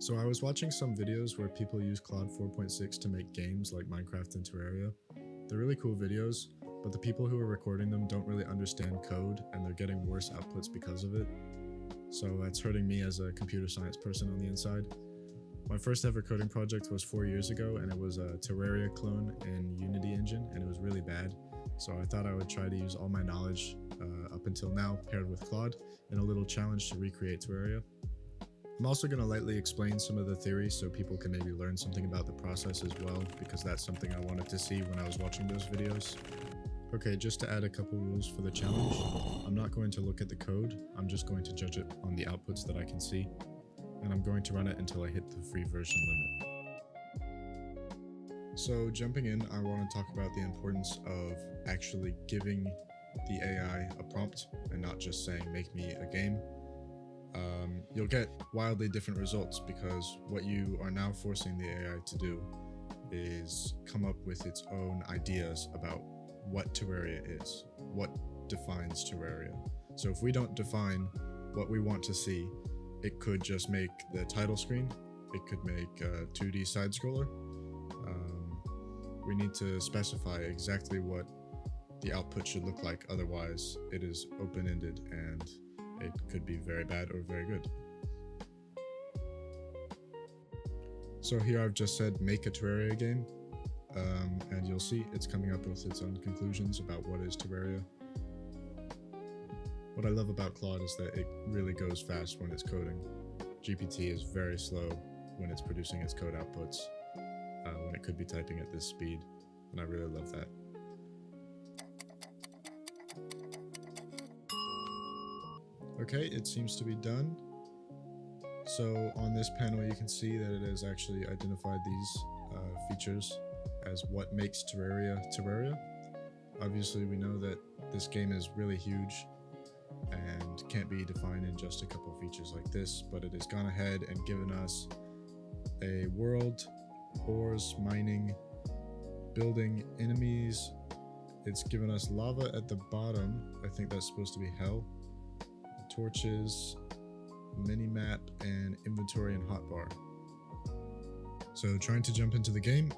So I was watching some videos where people use Claude 4.6 to make games like Minecraft and Terraria. They're really cool videos, but the people who are recording them don't really understand code and they're getting worse outputs because of it. So that's hurting me as a computer science person on the inside. My first ever coding project was 4 years ago, and it was a Terraria clone in Unity engine, and it was really bad. So I thought I would try to use all my knowledge up until now paired with Claude in a little challenge to recreate Terraria. I'm also going to lightly explain some of the theory so people can maybe learn something about the process as well, because that's something I wanted to see when I was watching those videos. Okay, just to add a couple rules for the challenge, I'm not going to look at the code, I'm just going to judge it on the outputs that I can see, and I'm going to run it until I hit the free version limit. So jumping in, I want to talk about the importance of actually giving the AI a prompt and not just saying make me a game. You'll get wildly different results because what you are now forcing the AI to do is come up with its own ideas about what Terraria is, what defines Terraria. So if we don't define what we want to see, it could just make the title screen, it could make a 2D side scroller. We need to specify exactly what the output should look like, otherwise it is open-ended and it could be very bad or very good. So here I've just said make a Terraria game, and you'll see it's coming up with its own conclusions about what is Terraria. What I love about Claude is that it really goes fast when it's coding. GPT is very slow when it's producing its code outputs, when it could be typing at this speed, and I really love that. Okay, it seems to be done. So on this panel you can see that it has actually identified these features as what makes Terraria Terraria. Obviously we know that this game is really huge and can't be defined in just a couple features like this, but it has gone ahead and given us a world, ores, mining, building enemies. It's given us lava at the bottom. I think that's supposed to be hell. Torches, mini-map, and inventory and hotbar. So trying to jump into the game,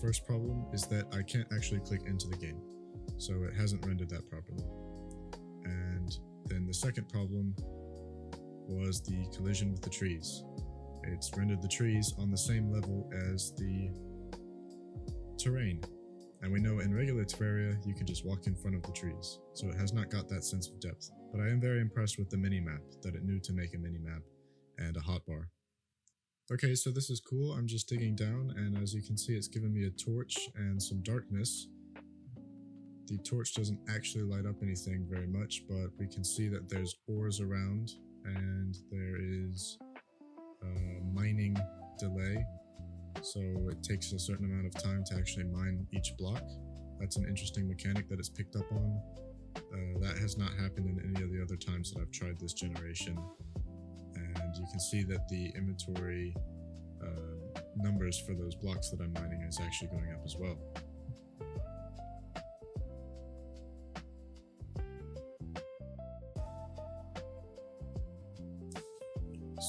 first problem is that I can't actually click into the game, so it hasn't rendered that properly. And then the second problem was the collision with the trees. It's rendered the trees on the same level as the terrain. And we know in regular Terraria, you can just walk in front of the trees, so it has not got that sense of depth. But I am very impressed with the mini-map, that it knew to make a mini-map and a hotbar. Okay, so this is cool. I'm just digging down, and as you can see, it's given me a torch and some darkness. The torch doesn't actually light up anything very much, but we can see that there's ores around, and there is a mining delay. So it takes a certain amount of time to actually mine each block. That's an interesting mechanic that it's picked up on. That has not happened in any of the other times that I've tried this generation. And you can see that the inventory numbers for those blocks that I'm mining is actually going up as well.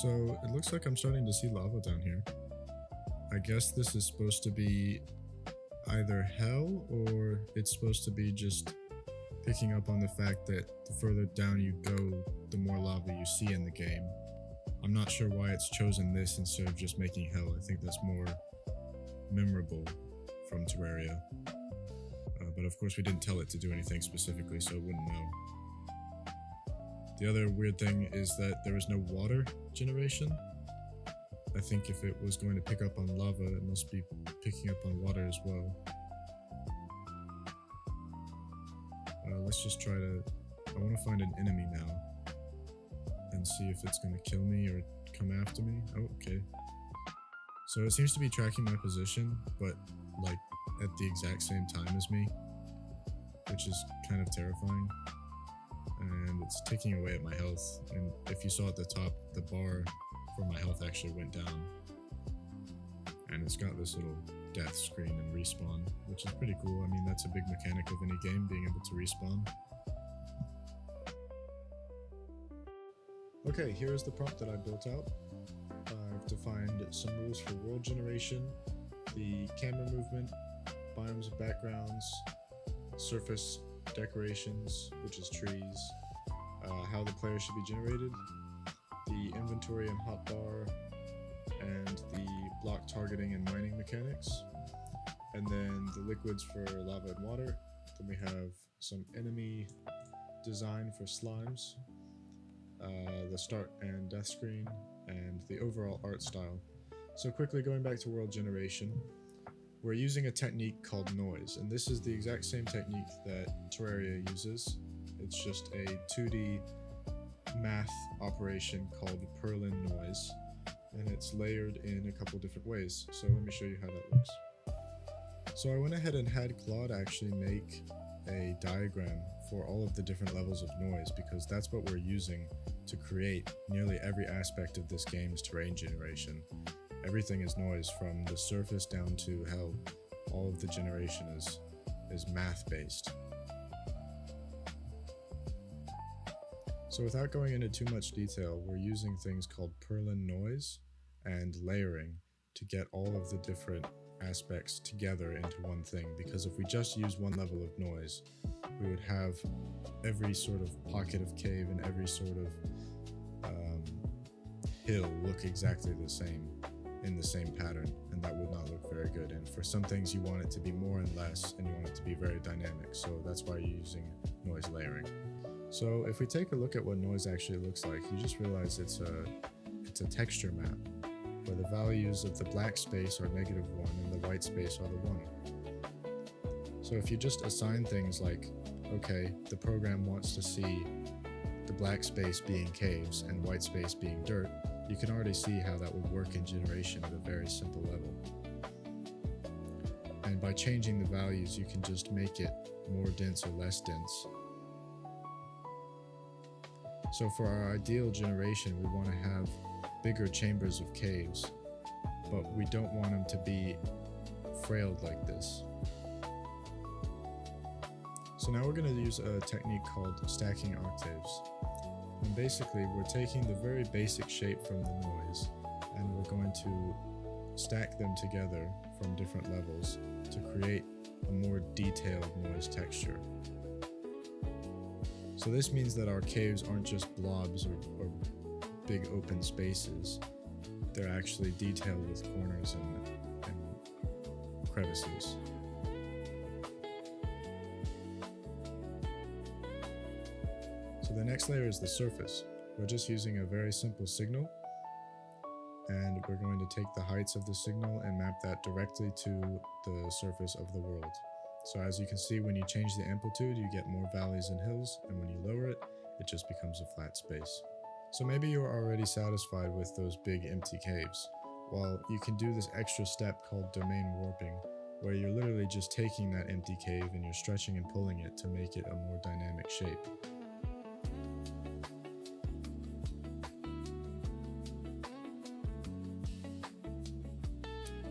So it looks like I'm starting to see lava down here. I guess this is supposed to be either hell, or it's supposed to be just picking up on the fact that the further down you go, the more lava you see in the game. I'm not sure why it's chosen this instead of just making hell. I think that's more memorable from Terraria. But of course we didn't tell it to do anything specifically, so it wouldn't know. The other weird thing is that there is no water generation. I think if it was going to pick up on lava, it must be picking up on water as well. Let's just try to... I want to find an enemy now and see if it's going to kill me or come after me. Oh, okay. So it seems to be tracking my position, but like at the exact same time as me, which is kind of terrifying. And it's taking away at my health. And if you saw at the top, the bar for my health actually went down. And it's got this little death screen and respawn, which is pretty cool. I mean, that's a big mechanic of any game, being able to respawn. Okay, here's the prompt that I built out. I've defined some rules for world generation, the camera movement, biomes and backgrounds, surface decorations, which is trees, how the player should be generated, the inventory and hotbar, and the block targeting and mining mechanics, and then the liquids for lava and water. Then we have some enemy design for slimes, the start and death screen, and the overall art style. So quickly going back to world generation, we're using a technique called noise, and this is the exact same technique that Terraria uses. It's just a 2D math operation called Perlin noise, and it's layered in a couple different ways. So let me show you how that looks. So I went ahead and had Claude actually make a diagram for all of the different levels of noise, because that's what we're using to create nearly every aspect of this game's terrain generation. Everything is noise, from the surface down to how all of the generation is math based. So without going into too much detail, we're using things called Perlin noise and layering to get all of the different aspects together into one thing, because if we just use one level of noise, we would have every sort of pocket of cave and every sort of hill look exactly the same in the same pattern, and that would not look very good. And for some things you want it to be more and less, and you want it to be very dynamic, so that's why you're using noise layering. So if we take a look at what noise actually looks like, you just realize it's a texture map where the values of the black space are -1 and the white space are the 1. So if you just assign things like, okay, the program wants to see the black space being caves and white space being dirt, you can already see how that would work in generation at a very simple level. And by changing the values, you can just make it more dense or less dense. So for our ideal generation, we want to have bigger chambers of caves, but we don't want them to be frailed like this. So now we're going to use a technique called stacking octaves. And basically we're taking the very basic shape from the noise and we're going to stack them together from different levels to create a more detailed noise texture. So this means that our caves aren't just blobs or big open spaces. They're actually detailed with corners and crevices. So the next layer is the surface. We're just using a very simple signal, and we're going to take the heights of the signal and map that directly to the surface of the world. So as you can see, when you change the amplitude, you get more valleys and hills, and when you lower it, it just becomes a flat space. So maybe you're already satisfied with those big empty caves. Well, you can do this extra step called domain warping, where you're literally just taking that empty cave and you're stretching and pulling it to make it a more dynamic shape.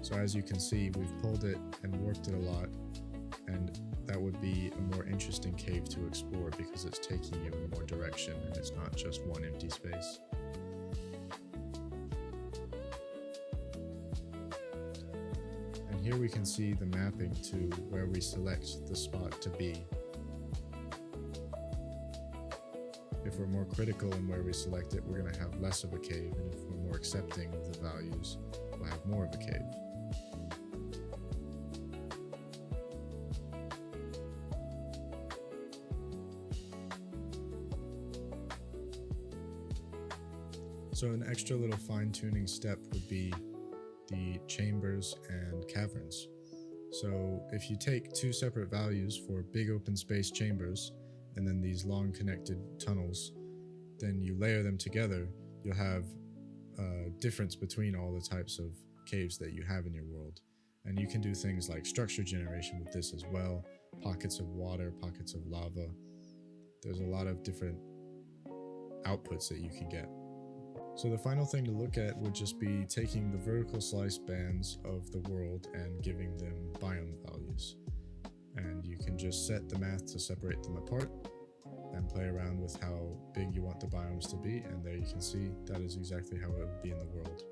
So as you can see, we've pulled it and warped it a lot, and that would be a more interesting cave to explore because it's taking you in more direction and it's not just one empty space. And here we can see the mapping to where we select the spot to be. If we're more critical in where we select it, we're going to have less of a cave, and if we're more accepting of the values, we'll have more of a cave. So an extra little fine-tuning step would be the chambers and caverns. So if you take two separate values for big open space chambers and then these long connected tunnels, then you layer them together, you'll have a difference between all the types of caves that you have in your world. And you can do things like structure generation with this as well, pockets of water, pockets of lava. There's a lot of different outputs that you can get. So the final thing to look at would just be taking the vertical slice bands of the world and giving them biome values. And you can just set the math to separate them apart and play around with how big you want the biomes to be, and there you can see that is exactly how it would be in the world.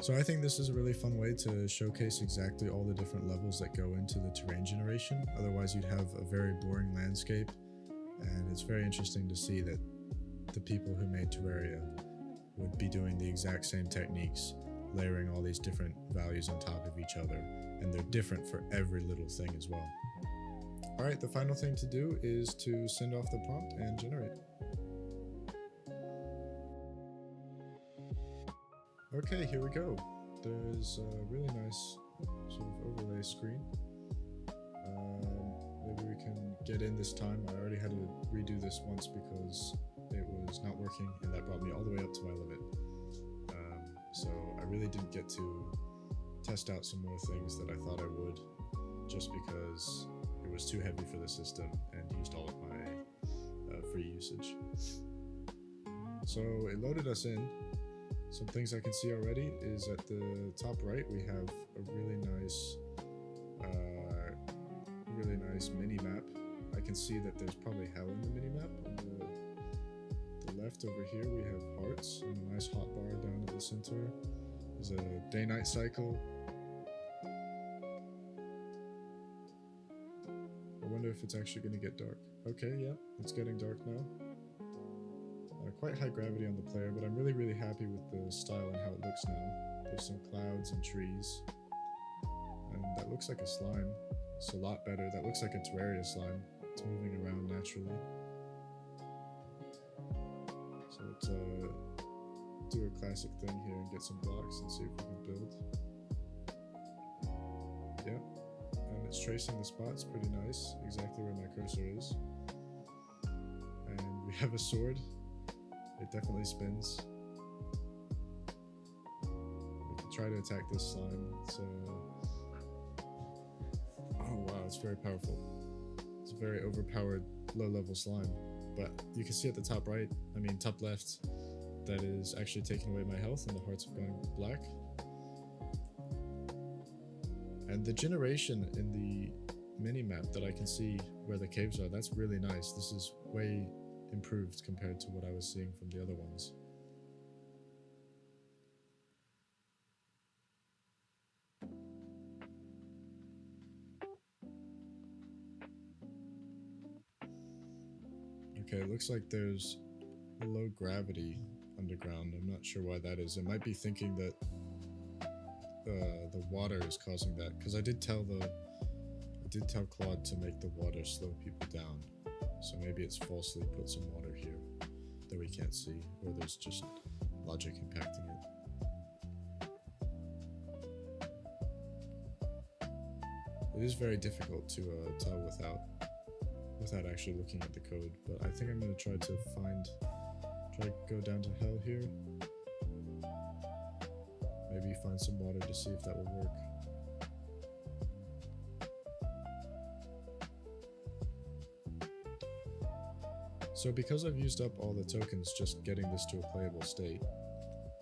So I think this is a really fun way to showcase exactly all the different levels that go into the terrain generation. Otherwise you'd have a very boring landscape, and it's very interesting to see that the people who made Terraria would be doing the exact same techniques, layering all these different values on top of each other, and they're different for every little thing as well. Alright, the final thing to do is to send off the prompt and generate. Okay, here we go. There's a really nice sort of overlay screen. Maybe we can get in this time. I already had to redo this once because it was not working, and that brought me all the way up to my limit. So I really didn't get to test out some more things that I thought I would, just because it was too heavy for the system and used all of my free usage. So it loaded us in. Some things I can see already is at the top right we have a really nice mini map. I can see that there's probably hell in the mini map. On the left over here we have hearts and a nice hotbar down at the center. There's a day-night cycle. I wonder if it's actually going to get dark. Okay, yeah, it's getting dark now. Quite high gravity on the player, but I'm really happy with the style and how it looks now. There's some clouds and trees, and that looks like a slime. It's a lot better. That looks like a Terraria slime. It's moving around naturally. So let's do a classic thing here and get some blocks and see if we can build. Yeah, and it's tracing the spots pretty nice, exactly where my cursor is. And we have a sword. It definitely spins. We can try to attack this slime. So, oh wow, it's very powerful. It's a very overpowered low-level slime. But you can see at the top right, top left, that is actually taking away my health and the hearts have gone black. And the generation in the mini-map that I can see where the caves are, that's really nice. This is way improved compared to what I was seeing from the other ones. Okay, it looks like there's low gravity underground. I'm not sure why that is. It might be thinking that the water is causing that, because I did tell Claude to make the water slow people down. So maybe it's falsely put some water here that we can't see, or there's just logic impacting it. It is very difficult to tell without actually looking at the code, but I think I'm going to try to go down to hell here. Maybe find some water to see if that will work. So because I've used up all the tokens just getting this to a playable state,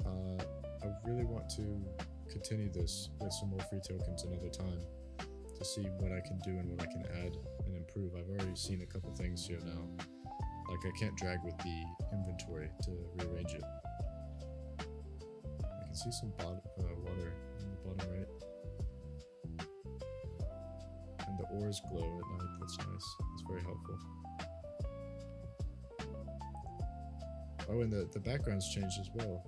I really want to continue this with some more free tokens another time to see what I can do and what I can add and improve. I've already seen a couple things here now. Like I can't drag with the inventory to rearrange it. I can see some water in the bottom right. And the ores glow at night, that's nice. It's very helpful. Oh, and the background's changed as well.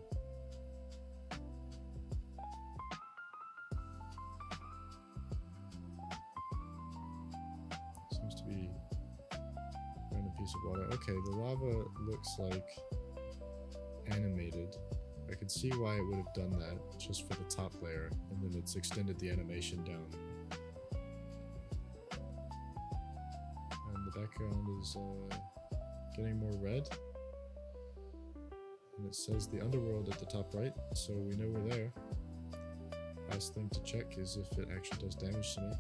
Seems to be a random piece of water. Okay, the lava looks like animated. I could see why it would have done that, just for the top layer, and then it's extended the animation down. And the background is getting more red. And it says the underworld at the top right, so we know we're there. Last thing to check is if it actually does damage to me.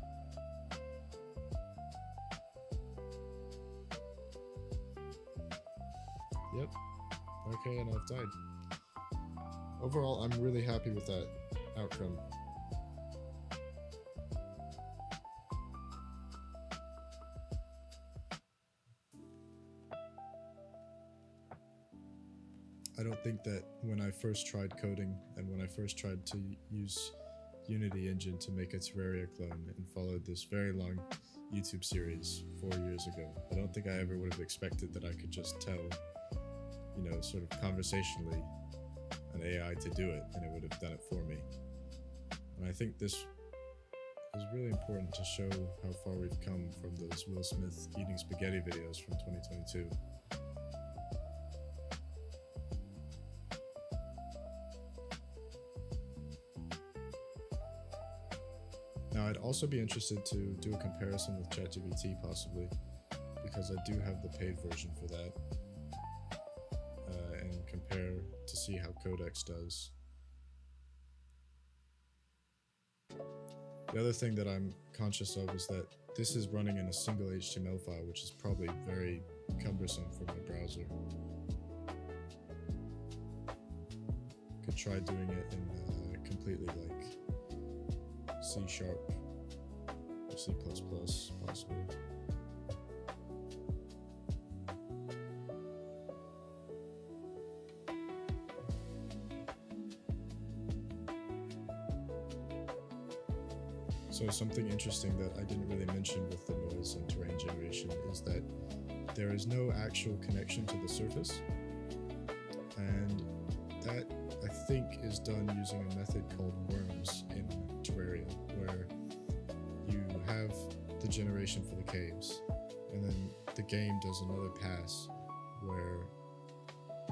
Yep. Okay, and I've died. Overall, I'm really happy with that outcome. I don't think that when I first tried coding and when I first tried to use Unity engine to make a Terraria clone and followed this very long YouTube series 4 years ago, I don't think I ever would have expected that I could just tell, sort of conversationally an AI to do it and it would have done it for me. And I think this is really important to show how far we've come from those Will Smith eating spaghetti videos from 2022. Now, I'd also be interested to do a comparison with ChatGPT possibly, because I do have the paid version for that, and compare to see how Codex does. The other thing that I'm conscious of is that this is running in a single HTML file, which is probably very cumbersome for my browser. Could try doing it in completely like C# or C++ possibly. So something interesting that I didn't really mention with the noise and terrain generation is that there is no actual connection to the surface, and that I think is done using a method called worms in Terraria, where you have the generation for the caves, and then the game does another pass where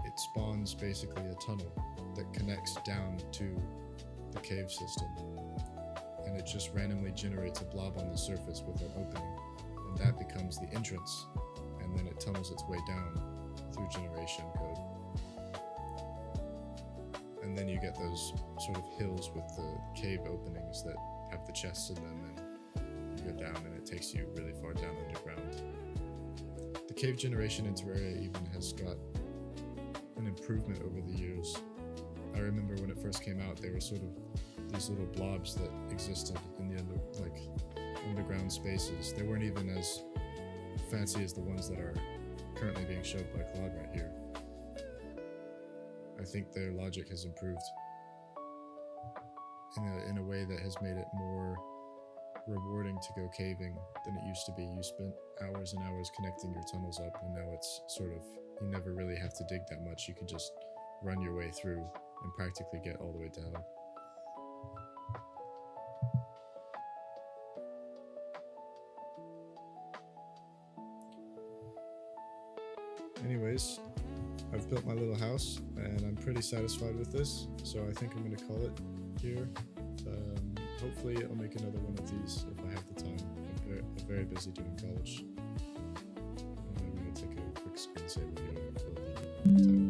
it spawns basically a tunnel that connects down to the cave system, and it just randomly generates a blob on the surface with an opening, and that becomes the entrance, and then it tunnels its way down through generation code. And then you get those sort of hills with the cave openings that have the chests in them, and you go down and it takes you really far down underground. The cave generation in Terraria even has got an improvement over the years. I remember when it first came out, they were sort of these little blobs that existed in the underground spaces. They weren't even as fancy as the ones that are currently being showed by Claude right here. I think their logic has improved in a way that has made it more rewarding to go caving than it used to be. You spent hours and hours connecting your tunnels up, and now it's sort of, you never really have to dig that much. You can just run your way through and practically get all the way down. Anyways, I've built my little house and I'm pretty satisfied with this, so I think I'm going to call it here. Hopefully I'll make another one of these if I have the time. I'm very busy doing college. I'm going to take a quick screensaver here until the time